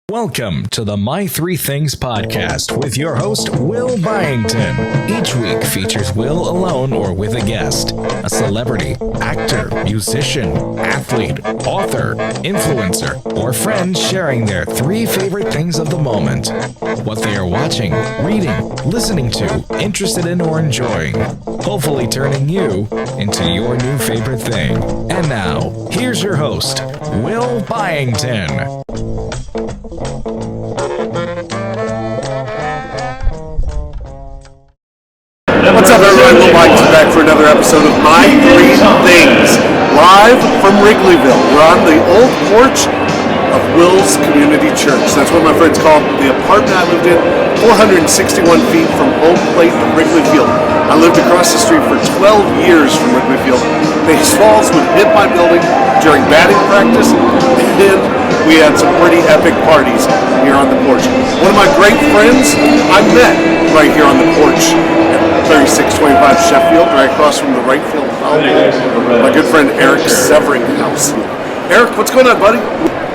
Welcome to the My Three Things podcast with your host, Will Byington. Each week features Will alone or with a guest, a celebrity, actor, musician, athlete, author, influencer, or friend sharing their three favorite things of the moment. What they are watching, reading, listening to, interested in, or enjoying. Hopefully turning you into your new favorite thing. And now, here's your host, Will Byington. What's up, everyone? Will Byington back for another episode of My Three Things, live from Wrigleyville. We're on the old porch of Will's Community Church. That's what my friends call the apartment I lived in, 461 feet from Homeplate of Wrigley Field. I lived across the street for 12 years from Wrigley Field. Baseballs would hit my building during batting practice, and we had some pretty epic parties here on the porch. One of my great friends I met right here on the porch at 3625 Sheffield, right across from the right field foul pole. My good friend Erik Severinghaus. Erik, what's going on, buddy?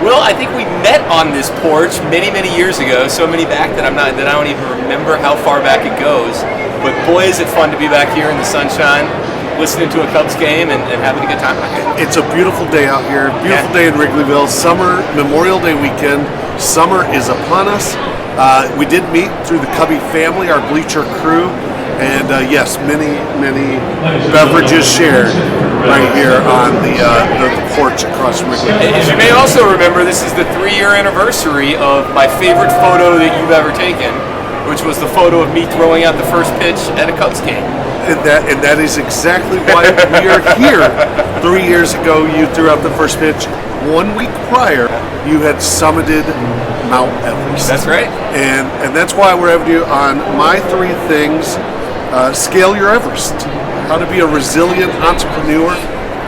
Well, I think we met on this porch many years ago, so many back that I don't even remember how far back it goes. But boy, is it fun to be back here in the sunshine, listening to a Cubs game and having a good time. It's a beautiful day out here, beautiful day in Wrigleyville. Summer, Memorial Day weekend. Summer is upon us. We did meet through the Cubby family, our bleacher crew. And yes, many beverages shared right here on the porch across from Wrigley. As you may also remember, this is the 3-year anniversary of my favorite photo that you've ever taken, which was the photo of me throwing out the first pitch at a Cubs game. And that is exactly why we are here. 3 years ago, you threw out the first pitch. 1 week prior, you had summited Mount Everest. That's right. And that's why we're having you on My Three Things. Scale Your Everest, How to Be a Resilient Entrepreneur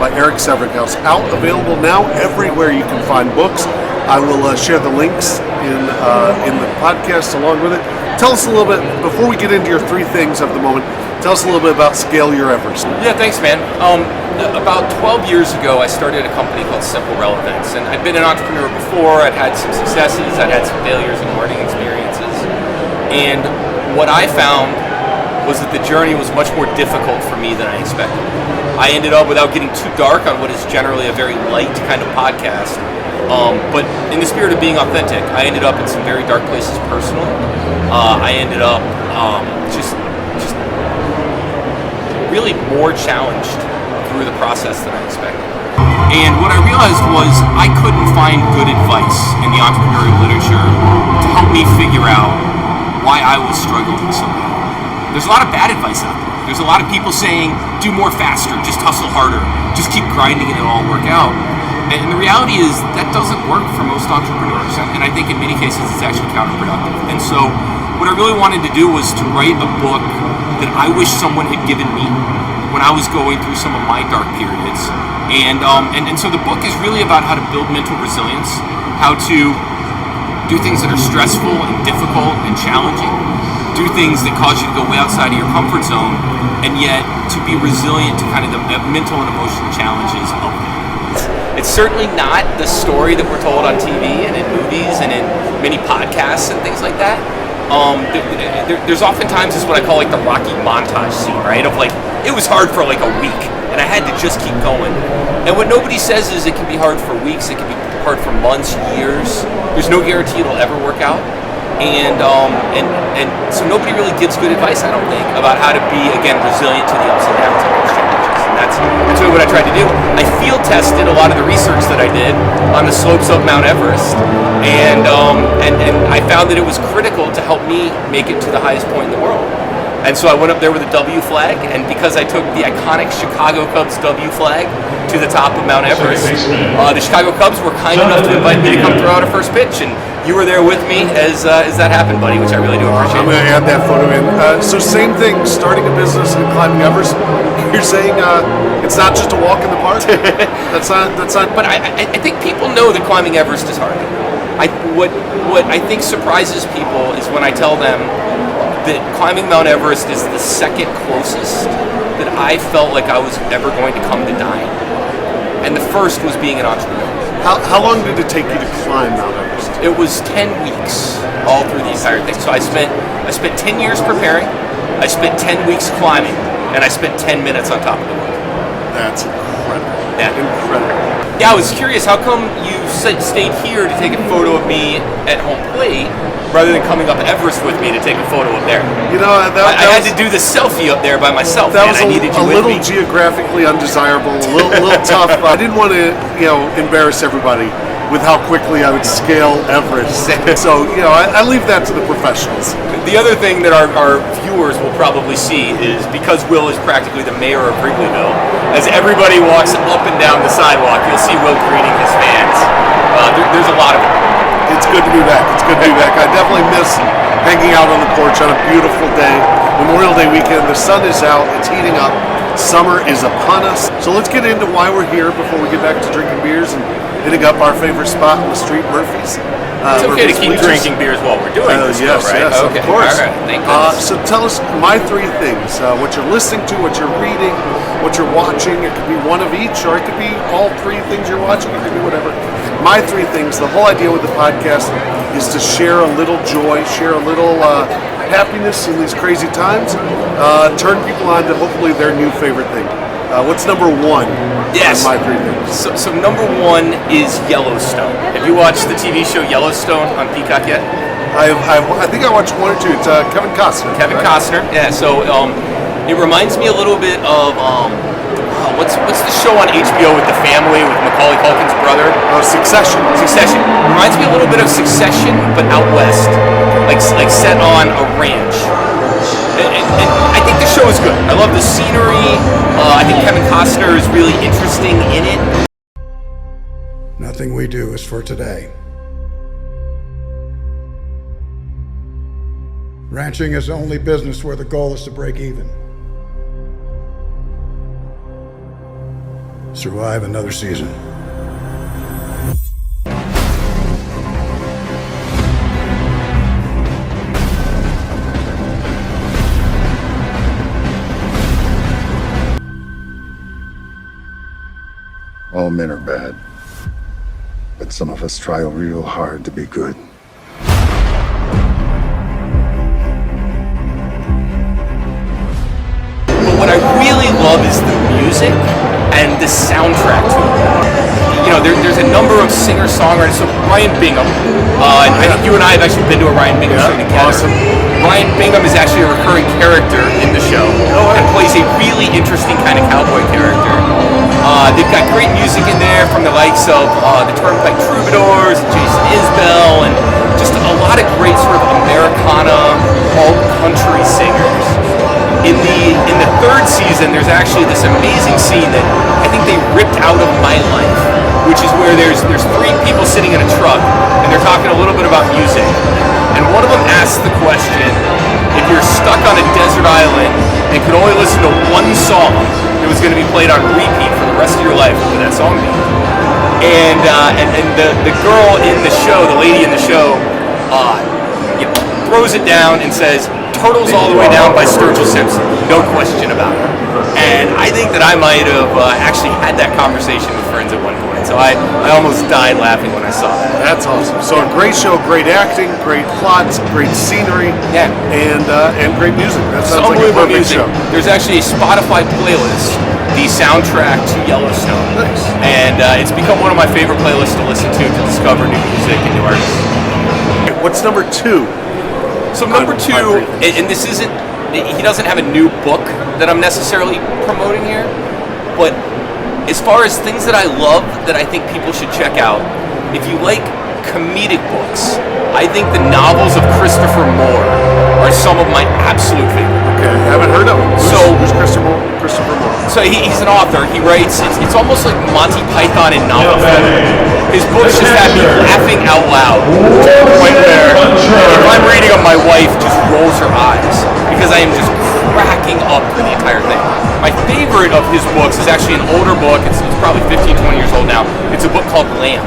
by Erik Severinghaus. Out, available now everywhere you can find books. I will share the links in the podcast along with it. Tell us a little bit, before we get into your three things of the moment, tell us a little bit about Scale Your Everest. Yeah, thanks, man. About 12 years ago, I started a company called Simple Relevance, and I'd been an entrepreneur before. I'd had some successes, I'd had some failures and learning experiences, and what I found was that the journey was much more difficult for me than I expected. I ended up, without getting too dark on what is generally a very light kind of podcast, but in the spirit of being authentic, I ended up in some very dark places personally. I ended up just really more challenged through the process than I expected. And what I realized was I couldn't find good advice in the entrepreneurial literature to help me figure out why I was struggling so bad. There's a lot of bad advice out there. There's a lot of people saying, do more faster, just hustle harder, just keep grinding and it'll all work out. And the reality is that doesn't work for most entrepreneurs. And I think in many cases it's actually counterproductive. And so what I really wanted to do was to write a book that I wish someone had given me when I was going through some of my dark periods. And so the book is really about how to build mental resilience, how to do things that are stressful and difficult and challenging, do things that cause you to go way outside of your comfort zone, and yet to be resilient to kind of the mental and emotional challenges of it. It's certainly not the story that we're told on TV and in movies and in many podcasts and things like that. There's oftentimes this what I call like the Rocky montage scene, right? Of like, it was hard for like a week, and I had to just keep going. And what nobody says is it can be hard for weeks, it can be hard for months, years. There's no guarantee it'll ever work out. And so nobody really gives good advice, I don't think, about how to be, again, resilient to the ups and downs of those challenges. And that's really what I tried to do. I field tested a lot of the research that I did on the slopes of Mount Everest, and I found that it was critical to help me make it to the highest point in the world. And so I went up there with a W flag, and because I took the iconic Chicago Cubs W flag to the top of Mount Everest, the Chicago Cubs were kind enough to invite me to come throw out a first pitch, and you were there with me as that happened, buddy, which I really do appreciate. I'm going to add that photo in. So same thing, starting a business and climbing Everest. You're saying it's not just a walk in the park? That's not. But I think people know that climbing Everest is hard. What I think surprises people is when I tell them that climbing Mount Everest is the second closest that I felt like I was ever going to come to dying. And the first was being an entrepreneur. How long did it take you to climb Mount Everest? It was 10 weeks all through the entire thing. So I spent 10 years preparing, I spent 10 weeks climbing, and I spent 10 minutes on top of the world. That's incredible. Yeah. Incredible. Yeah, I was curious, how come you stayed here to take a photo of me at Homeplate rather than coming up Everest with me to take a photo up there? You know, I had to do the selfie up there by myself. That man. was I needed you a with little me. geographically undesirable, a little tough. I didn't want to, embarrass everybody with how quickly I would scale Everest. So, I leave that to the professionals. The other thing that our viewers will probably see is because Will is practically the mayor of Wrigleyville, as everybody walks up and down the sidewalk, you'll see Will greeting his fans. There's a lot of it. It's good to be back. I definitely miss hanging out on the porch on a beautiful day. Memorial Day weekend, the sun is out, it's heating up, summer is upon us. So let's get into why we're here before we get back to drinking beers and hitting up our favorite spot on the street, Murphy's. It's okay to keep drinking beers while we're doing this, yes, right? Yes, okay. of course. All right. Thank goodness. So tell us my three things, what you're listening to, what you're reading, what you're watching. It could be one of each, or it could be all three things you're watching. It could be whatever. My three things, the whole idea with the podcast is to share a little joy, share a little happiness in these crazy times, turn people on to hopefully their new favorite thing. What's number one Yes. on my three things? So number one is Yellowstone. Have you watched the TV show Yellowstone on Peacock yet? I think I watched one or two. It's Kevin Costner. Kevin Costner. Yeah. So it reminds me a little bit of what's the show on HBO with the family with Macaulay Culkin's brother? Succession. Succession. Reminds me a little bit of Succession, but out west, like set on a ranch. And I think the show is good. I love the scenery. I think Kevin Costner is really interesting in it. Nothing we do is for today. Ranching is the only business where the goal is to break even. Survive another season. All men are bad, but some of us try real hard to be good. But what I really love is the music and the soundtrack to it. There's a number of singer-songwriters. So Ryan Bingham, I think you and I have actually been to a Ryan Bingham show together. Awesome. Ryan Bingham is actually a recurring character in the show and plays a really interesting kind of cowboy character. They've got great music in there from the likes of the Turnpike Troubadours, Jason Isbell, and just a lot of great sort of Americana, alt country singers. In the third season, there's actually this amazing scene that I think they ripped out of My Life, which is where there's three people sitting in a truck and they're talking a little bit about music. And one of them asks the question, if you're stuck on a desert island and could only listen to one song that was going to be played on repeat for the rest of your life, what would that song be? And the girl in the show, the lady in the show, throws it down and says, Turtles All the Way Down by Sturgill Simpson, no question about it. And I think that I might have actually had that conversation with friends at one point. So I almost died laughing when I saw that. That's awesome. So a great show, great acting, great plots, great scenery, and great music. That sounds like a perfect show. There's actually a Spotify playlist, the soundtrack to Yellowstone. Nice. And it's become one of my favorite playlists to listen to discover new music and new artists. What's number two? So number two, and this isn't, he doesn't have a new book that I'm necessarily promoting here, but as far as things that I love that I think people should check out, if you like comedic books, I think the novels of Christopher Moore are some of my absolute favorites. Okay, I haven't heard of him. Who's Christopher Moore? So he's an author. He writes, it's almost like Monty Python in novel form. His books just have me laughing out loud to the point where if I'm reading them, my wife just rolls her eyes because I am just cracking up for the entire thing. My favorite of his books is actually an older book. It's probably 15, 20 years old now. It's a book called Lamb.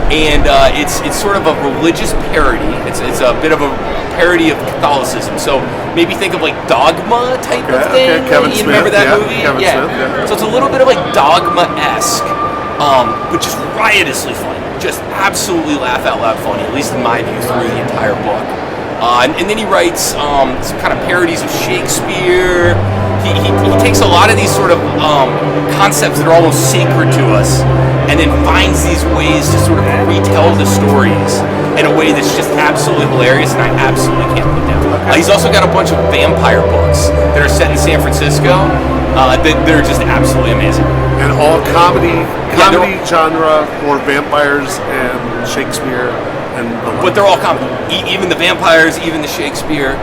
And it's sort of a religious parody. It's a bit of a parody of Catholicism. So maybe think of like Dogma type of thing. Okay. Kevin You Smith. remember that movie? Kevin Smith, yeah. So it's a little bit of like Dogma-esque, but just riotously fun. just absolutely laugh out loud funny, at least in my view, through the entire book. And then he writes some kind of parodies of Shakespeare. He takes a lot of these sort of concepts that are almost sacred to us, and then finds these ways to sort of retell the stories in a way that's just absolutely hilarious, and I absolutely can't put down. He's also got a bunch of vampire books that are set in San Francisco that are just absolutely amazing. And all comedy genre for vampires and Shakespeare and the like. But they're all comedy. Even the vampires, even the Shakespeare.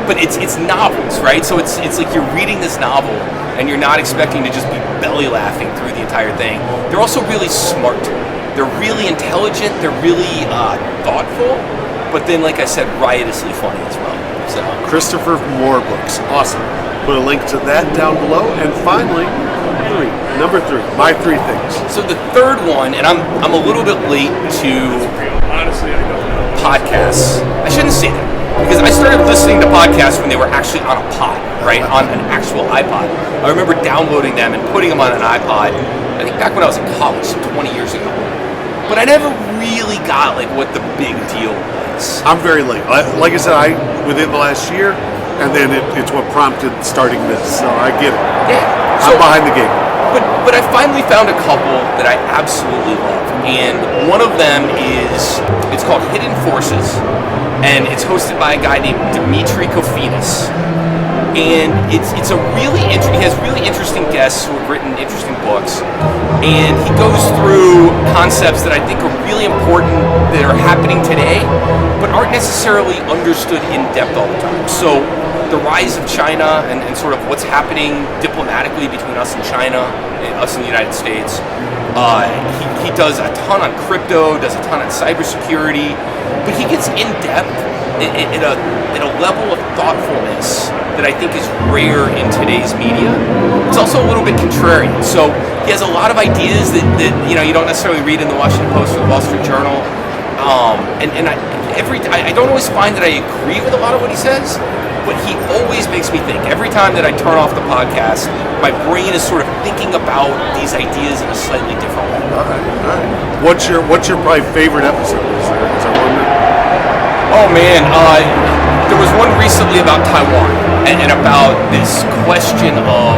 But it's novels, right? So it's like you're reading this novel and you're not expecting to just be belly laughing through the entire thing. They're also really smart. They're really intelligent. They're really thoughtful. But then, like I said, riotously funny as well. So Christopher Moore books, awesome. Put a link to that down below. And finally, number 3, my 3 things. So the third one, and I'm a little bit late to podcasts. I shouldn't say that, because I started listening to podcasts when they were actually on a pod, right, on an actual iPod. I remember downloading them and putting them on an iPod, I think back when I was in college, 20 years ago. But I never really got like what the big deal was. I'm very late. Like I said, within the last year, and then it's what prompted starting this. So I get it. Yeah. I'm behind the game. But I finally found a couple that I absolutely love. And one of them it's called Hidden Forces. And it's hosted by a guy named Dimitri Kofinas. And it's a really he has really interesting guests who have written interesting books. And he goes through concepts that I think are really important that are happening today, but aren't necessarily understood in depth all the time. So the rise of China and sort of what's happening diplomatically between us and China, and us and the United States. He does a ton on crypto, does a ton on cybersecurity, but he gets in depth at a level of thoughtfulness that I think is rare in today's media. It's also a little bit contrarian. So he has a lot of ideas that you don't necessarily read in the Washington Post or the Wall Street Journal. And I don't always find that I agree with a lot of what he says, but he always makes me think. Every time that I turn off the podcast, my brain is sort of thinking about these ideas in a slightly different way. All right. What's your probably favorite episode? Is there one? Oh man, there was one recently about Taiwan and about this question of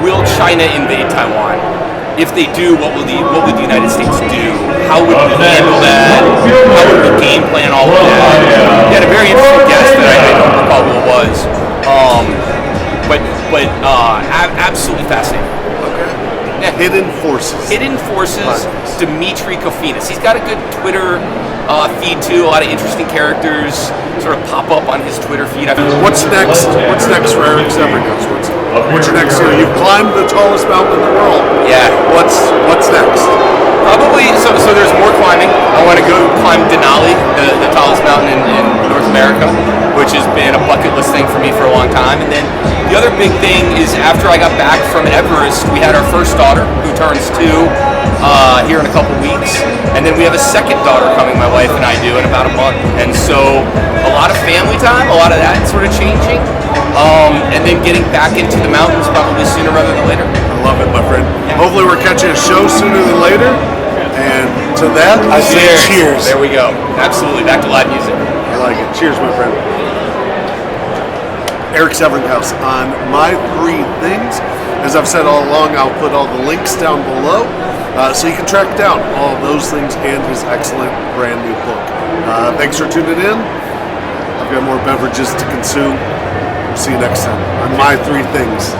will China invade Taiwan? If they do, what would the United States do? How would we handle that? How would we game plan all of that? He had a very interesting guest that I don't recall who it was, but absolutely fascinating. Okay. Yeah. Hidden Forces. Dimitri Kofinas. He's got a good Twitter feed too. A lot of interesting characters sort of pop up on his Twitter feed. What's next? What's next for Erik Severinghaus? What's your next? You've climbed the tallest mountain in the world. Yeah. What's next? Probably. So there's more climbing. I want to go climb Denali, the tallest mountain in North America, which has been a bucket list thing for me for a long time. And then the other big thing is after I got back from Everest, we had our first daughter who turns 2 here in a couple weeks, and then we have a second daughter coming, my wife and I do, in about a month. And so a lot of family time, a lot of that sort of changing, and then getting back into the mountains probably sooner rather than later. I love it, my friend. Yeah. Hopefully we're catching a show sooner than later. And to that, I say cheers. There we go. Absolutely. Back to live music. I like it. Cheers, my friend. Erik Severinghaus on My 3 Things. As I've said all along, I'll put all the links down below so you can track down all those things and his excellent brand new book. Thanks for tuning in. I've got more beverages to consume. See you next time on My 3 Things.